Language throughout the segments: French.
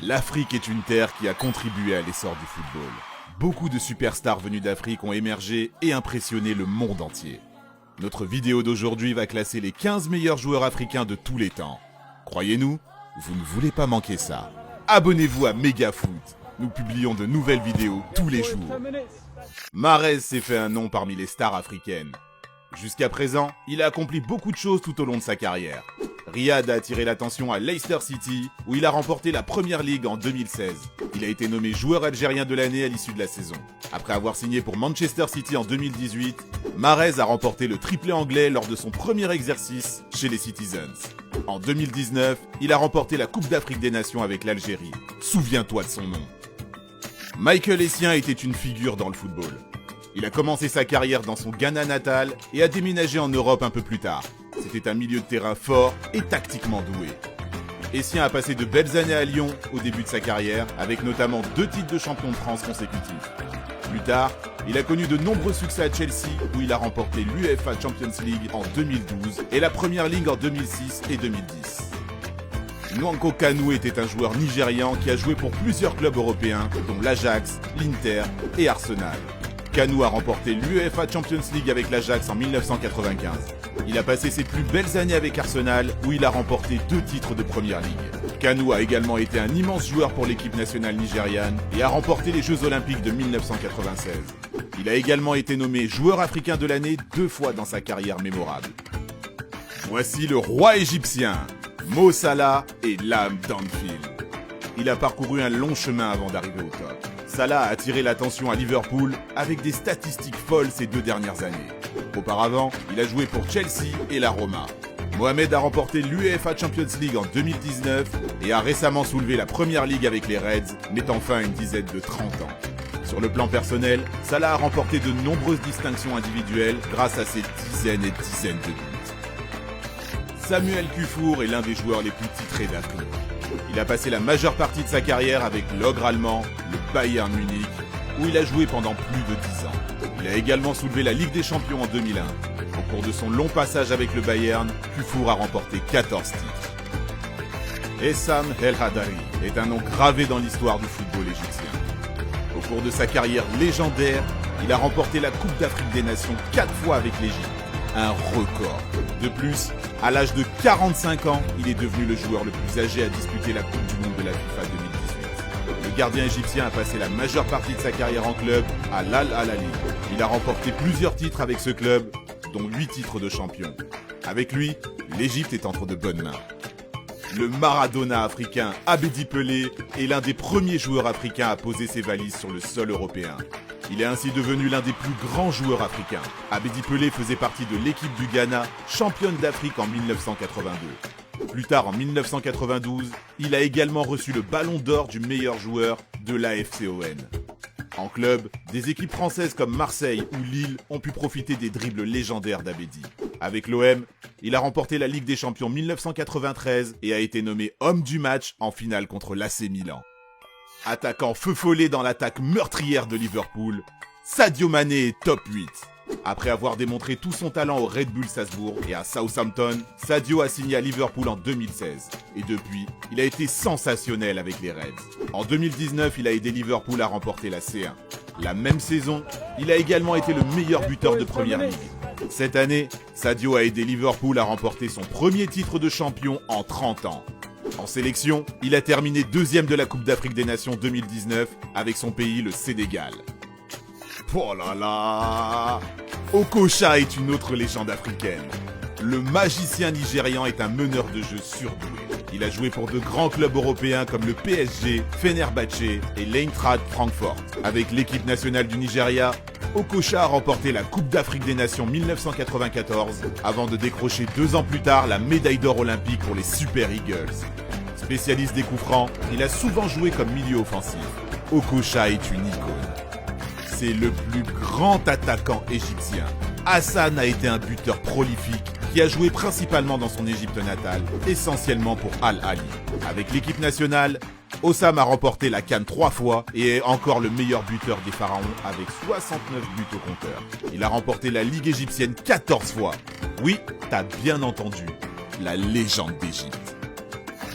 L'Afrique est une terre qui a contribué à l'essor du football. Beaucoup de superstars venus d'Afrique ont émergé et impressionné le monde entier. Notre vidéo d'aujourd'hui va classer les 15 meilleurs joueurs africains de tous les temps. Croyez-nous, vous ne voulez pas manquer ça. Abonnez-vous à Megafoot. Nous publions de nouvelles vidéos tous les jours. Mahrez s'est fait un nom parmi les stars africaines. Jusqu'à présent, il a accompli beaucoup de choses tout au long de sa carrière. Riyad a attiré l'attention à Leicester City, où il a remporté la Premier League en 2016. Il a été nommé joueur algérien de l'année à l'issue de la saison. Après avoir signé pour Manchester City en 2018, Mahrez a remporté le triplé anglais lors de son premier exercice chez les Citizens. En 2019, il a remporté la Coupe d'Afrique des Nations avec l'Algérie. Souviens-toi de son nom. Michael Essien était une figure dans le football. Il a commencé sa carrière dans son Ghana natal et a déménagé en Europe un peu plus tard. C'était un milieu de terrain fort et tactiquement doué. Essien a passé de belles années à Lyon au début de sa carrière, avec notamment 2 titres de champion de France consécutifs. Plus tard, il a connu de nombreux succès à Chelsea, où il a remporté l'UEFA Champions League en 2012 et la Premier League en 2006 et 2010. Nwankwo Kanu était un joueur nigérian qui a joué pour plusieurs clubs européens, dont l'Ajax, l'Inter et Arsenal. Kanu a remporté l'UEFA Champions League avec l'Ajax en 1995. Il a passé ses plus belles années avec Arsenal, où il a remporté 2 titres de Premier League. Kanu a également été un immense joueur pour l'équipe nationale nigériane et a remporté les Jeux Olympiques de 1996. Il a également été nommé joueur africain de l'année 2 fois dans sa carrière mémorable. Voici le roi égyptien, Mo Salah et l'âme d'Anfield. Il a parcouru un long chemin avant d'arriver au top. Salah a attiré l'attention à Liverpool avec des statistiques folles ces 2 dernières années. Auparavant, il a joué pour Chelsea et la Roma. Mohamed a remporté l'UEFA Champions League en 2019 et a récemment soulevé la Premier League avec les Reds, mettant fin à une dizaine de 30 ans. Sur le plan personnel, Salah a remporté de nombreuses distinctions individuelles grâce à ses dizaines et dizaines de buts. Samuel Kuffour est l'un des joueurs les plus titrés d'Afrique. Il a passé la majeure partie de sa carrière avec l'ogre allemand, le Bayern Munich, où il a joué pendant plus de 10 ans. Il a également soulevé la Ligue des Champions en 2001. Au cours de son long passage avec le Bayern, Kuffour a remporté 14 titres. Essam El Hadary est un nom gravé dans l'histoire du football égyptien. Au cours de sa carrière légendaire, il a remporté la Coupe d'Afrique des Nations 4 fois avec l'Égypte. Un record. De plus, à l'âge de 45 ans, il est devenu le joueur le plus âgé à disputer la Coupe du Monde de la FIFA 2018. Le gardien égyptien a passé la majeure partie de sa carrière en club à l'Al Ahly. Il a remporté plusieurs titres avec ce club, dont 8 titres de champion. Avec lui, l'Égypte est entre de bonnes mains. Le Maradona africain Abedi Pelé est l'un des premiers joueurs africains à poser ses valises sur le sol européen. Il est ainsi devenu l'un des plus grands joueurs africains. Abedi Pelé faisait partie de l'équipe du Ghana, championne d'Afrique en 1982. Plus tard, en 1992, il a également reçu le ballon d'or du meilleur joueur de l'AFCON. En club, des équipes françaises comme Marseille ou Lille ont pu profiter des dribbles légendaires d'Abedi. Avec l'OM, il a remporté la Ligue des Champions 1993 et a été nommé homme du match en finale contre l'AC Milan. Attaquant feu follet dans l'attaque meurtrière de Liverpool, Sadio Mané est top 8. Après avoir démontré tout son talent au Red Bull Salzbourg et à Southampton, Sadio a signé à Liverpool en 2016. Et depuis, il a été sensationnel avec les Reds. En 2019, il a aidé Liverpool à remporter la C1. La même saison, il a également été le meilleur buteur de Premier League. Cette année, Sadio a aidé Liverpool à remporter son premier titre de champion en 30 ans. En sélection, il a terminé 2e de la Coupe d'Afrique des Nations 2019 avec son pays, le Sénégal. Oh là là! Okocha est une autre légende africaine. Le magicien nigérian est un meneur de jeu surdoué. Il a joué pour de grands clubs européens comme le PSG, Fenerbahçe et l'Eintracht Francfort. Avec l'équipe nationale du Nigeria, Okocha a remporté la Coupe d'Afrique des Nations 1994 avant de décrocher 2 ans plus tard la médaille d'or olympique pour les Super Eagles. Spécialiste des coups francs, il a souvent joué comme milieu offensif. Okocha est une icône. C'est le plus grand attaquant égyptien. Hassan a été un buteur prolifique qui a joué principalement dans son Égypte natale, essentiellement pour Al Ahly. Avec l'équipe nationale, Hossam a remporté la CAN 3 fois et est encore le meilleur buteur des Pharaons avec 69 buts au compteur. Il a remporté la Ligue égyptienne 14 fois. Oui, t'as bien entendu, la légende d'Égypte.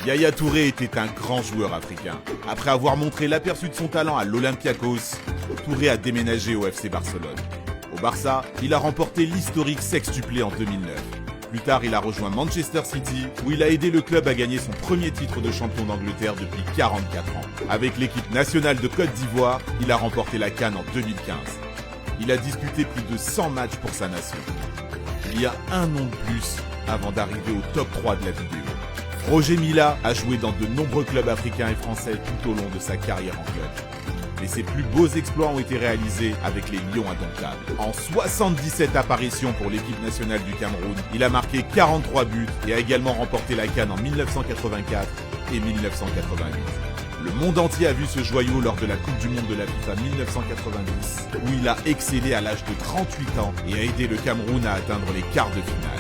Yaya Touré était un grand joueur africain. Après avoir montré l'aperçu de son talent à l'Olympiakos, Touré a déménagé au FC Barcelone. Au Barça, il a remporté l'historique sextuplé en 2009. Plus tard, il a rejoint Manchester City, où il a aidé le club à gagner son premier titre de champion d'Angleterre depuis 44 ans. Avec l'équipe nationale de Côte d'Ivoire, il a remporté la CAN en 2015. Il a disputé plus de 100 matchs pour sa nation. Il y a un nom de plus avant d'arriver au top 3 de la vidéo. Roger Mila a joué dans de nombreux clubs africains et français tout au long de sa carrière en club. Mais ses plus beaux exploits ont été réalisés avec les Lions indomptables. En 77 apparitions pour l'équipe nationale du Cameroun, il a marqué 43 buts et a également remporté la CAN en 1984 et 1988. Le monde entier a vu ce joyau lors de la Coupe du Monde de la FIFA 1990, où il a excellé à l'âge de 38 ans et a aidé le Cameroun à atteindre les quarts de finale.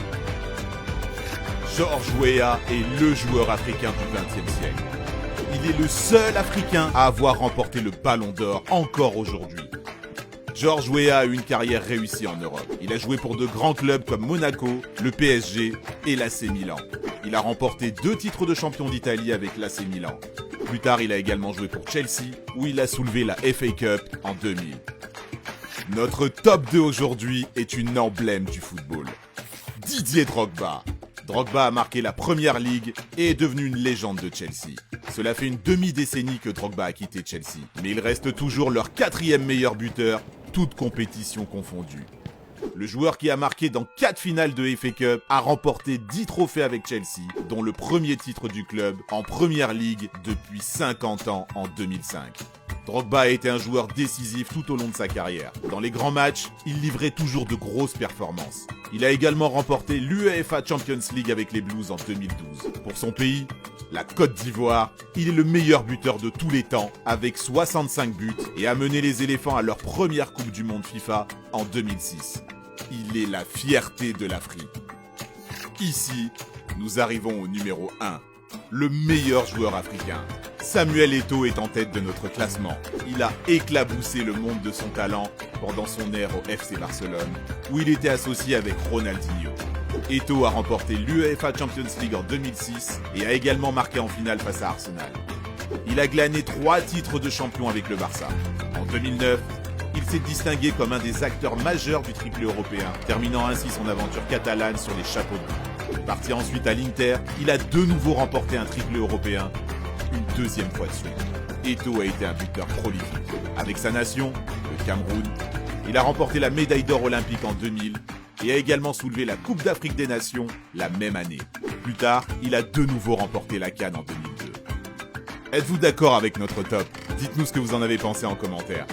George Weah est le joueur africain du XXe siècle. Il est le seul Africain à avoir remporté le Ballon d'Or encore aujourd'hui. George Weah a eu une carrière réussie en Europe. Il a joué pour de grands clubs comme Monaco, le PSG et l'AC Milan. Il a remporté 2 titres de champion d'Italie avec l'AC Milan. Plus tard, il a également joué pour Chelsea, où il a soulevé la FA Cup en 2000. Notre top 2 aujourd'hui est une emblème du football. Didier Drogba. Drogba a marqué la Première Ligue et est devenu une légende de Chelsea. Cela fait une demi-décennie que Drogba a quitté Chelsea, mais il reste toujours leur 4e meilleur buteur, toutes compétitions confondues. Le joueur qui a marqué dans 4 finales de FA Cup a remporté 10 trophées avec Chelsea, dont le premier titre du club en Première Ligue depuis 50 ans en 2005. Drogba a été un joueur décisif tout au long de sa carrière. Dans les grands matchs, il livrait toujours de grosses performances. Il a également remporté l'UEFA Champions League avec les Blues en 2012. Pour son pays, la Côte d'Ivoire, il est le meilleur buteur de tous les temps avec 65 buts et a mené les éléphants à leur première Coupe du Monde FIFA en 2006. Il est la fierté de l'Afrique. Ici, nous arrivons au numéro 1, le meilleur joueur africain. Samuel Eto'o est en tête de notre classement. Il a éclaboussé le monde de son talent pendant son ère au FC Barcelone, où il était associé avec Ronaldinho. Eto'o a remporté l'UEFA Champions League en 2006 et a également marqué en finale face à Arsenal. Il a glané 3 titres de champion avec le Barça. En 2009, il s'est distingué comme un des acteurs majeurs du triplé européen, terminant ainsi son aventure catalane sur les chapeaux de roue. Parti ensuite à l'Inter, il a de nouveau remporté un triplé européen, une 2e fois de suite. Eto'o a été un buteur prolifique. Avec sa nation, le Cameroun, il a remporté la médaille d'or olympique en 2000 et a également soulevé la Coupe d'Afrique des Nations la même année. Plus tard, il a de nouveau remporté la CAN en 2002. Êtes-vous d'accord avec notre top? Dites-nous ce que vous en avez pensé en commentaire.